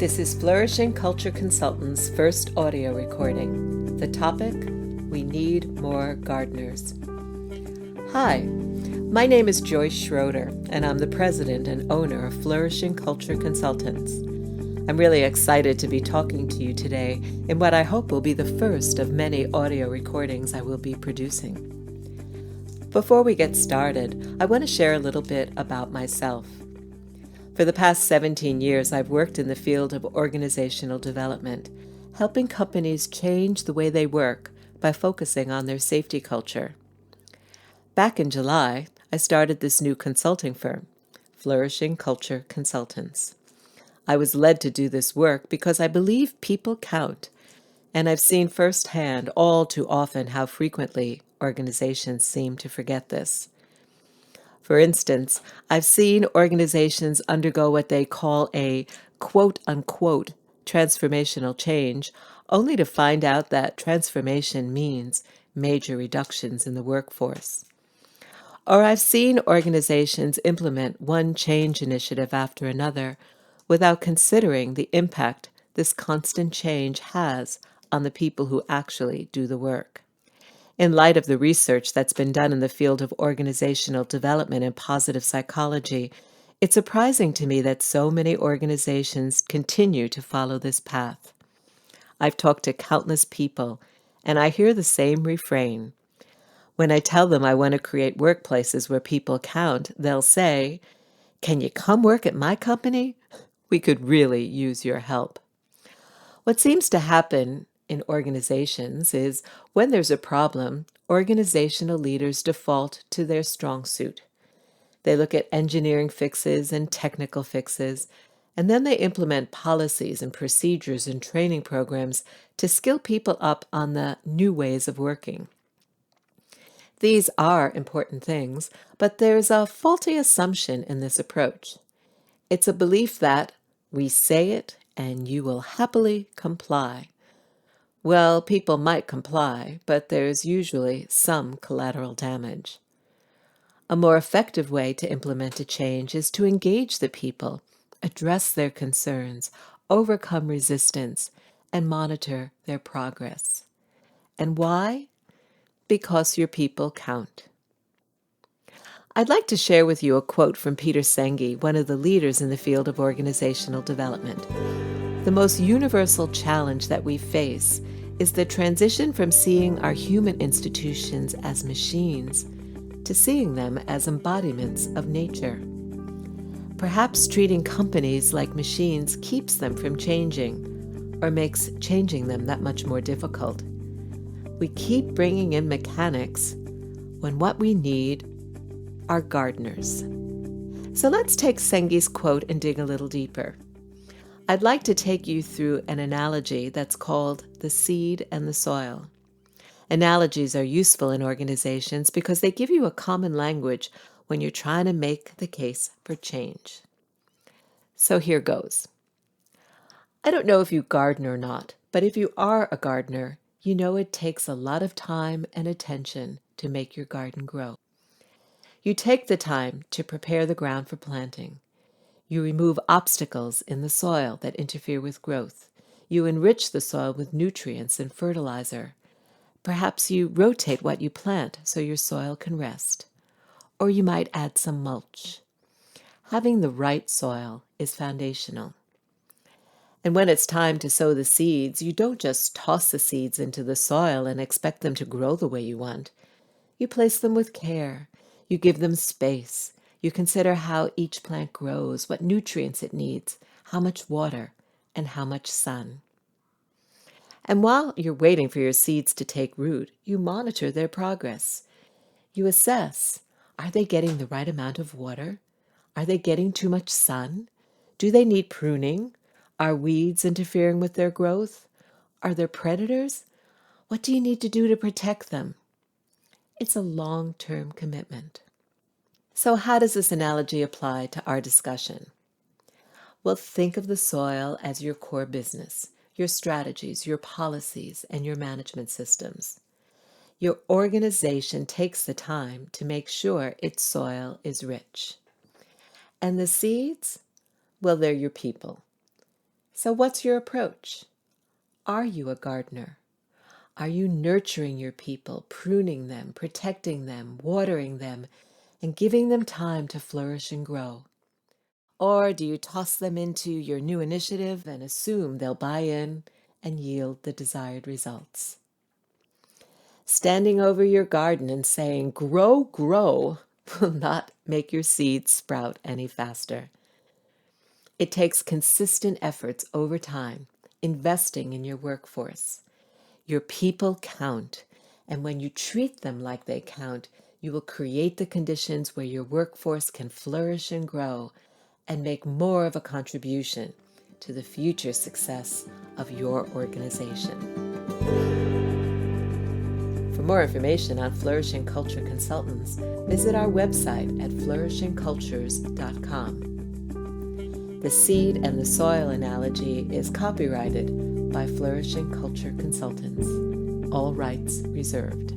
This is Flourishing Culture Consultants' first audio recording. The topic, We Need More Gardeners. Hi, my name is Joyce Schroeder, and I'm the president and owner of Flourishing Culture Consultants. I'm really excited to be talking to you today in what I hope will be the first of many audio recordings I will be producing. Before we get started, I want to share a little bit about myself. For the past 17 years, I've worked in the field of organizational development, helping companies change the way they work by focusing on their safety culture. Back in July, I started this new consulting firm, Flourishing Culture Consultants. I was led to do this work because I believe people count, and I've seen firsthand all too often how frequently organizations seem to forget this. For instance, I've seen organizations undergo what they call a quote-unquote transformational change, only to find out that transformation means major reductions in the workforce. Or I've seen organizations implement one change initiative after another without considering the impact this constant change has on the people who actually do the work. In light of the research that's been done in the field of organizational development and positive psychology, it's surprising to me that so many organizations continue to follow this path. I've talked to countless people, and I hear the same refrain. When I tell them I want to create workplaces where people count, they'll say, "Can you come work at my company? We could really use your help." What seems to happen in organizations is when there's a problem, organizational leaders default to their strong suit. They look at engineering fixes and technical fixes, and then they implement policies and procedures and training programs to skill people up on the new ways of working. These are important things, but there's a faulty assumption in this approach. It's a belief that we say it and you will happily comply. Well, people might comply, but there's usually some collateral damage. A more effective way to implement a change is to engage the people, address their concerns, overcome resistance, and monitor their progress. And why? Because your people count. I'd like to share with you a quote from Peter Senge, one of the leaders in the field of organizational development. The most universal challenge that we face is the transition from seeing our human institutions as machines to seeing them as embodiments of nature. Perhaps treating companies like machines keeps them from changing, or makes changing them that much more difficult. We keep bringing in mechanics when what we need are gardeners. So let's take Senge's quote and dig a little deeper. I'd like to take you through an analogy that's called the seed and the soil. Analogies are useful in organizations because they give you a common language when you're trying to make the case for change. So here goes. I don't know if you garden or not, but if you are a gardener, you know it takes a lot of time and attention to make your garden grow. You take the time to prepare the ground for planting. You remove obstacles in the soil that interfere with growth. You enrich the soil with nutrients and fertilizer. Perhaps you rotate what you plant so your soil can rest. Or you might add some mulch. Having the right soil is foundational. And when it's time to sow the seeds, you don't just toss the seeds into the soil and expect them to grow the way you want. You place them with care. You give them space. You consider how each plant grows, what nutrients it needs, how much water, and how much sun. And while you're waiting for your seeds to take root, you monitor their progress. You assess, are they getting the right amount of water? Are they getting too much sun? Do they need pruning? Are weeds interfering with their growth? Are there predators? What do you need to do to protect them? It's a long-term commitment. So how does this analogy apply to our discussion? Well, think of the soil as your core business, your strategies, your policies, and your management systems. Your organization takes the time to make sure its soil is rich. And the seeds? Well, they're your people. So what's your approach? Are you a gardener? Are you nurturing your people, pruning them, protecting them, watering them, and giving them time to flourish and grow? Or do you toss them into your new initiative and assume they'll buy in and yield the desired results? Standing over your garden and saying, "Grow, grow," will not make your seeds sprout any faster. It takes consistent efforts over time, investing in your workforce. Your people count, and when you treat them like they count, you will create the conditions where your workforce can flourish and grow and make more of a contribution to the future success of your organization. For more information on Flourishing Culture Consultants, visit our website at flourishingcultures.com. The seed and the soil analogy is copyrighted by Flourishing Culture Consultants. All rights reserved.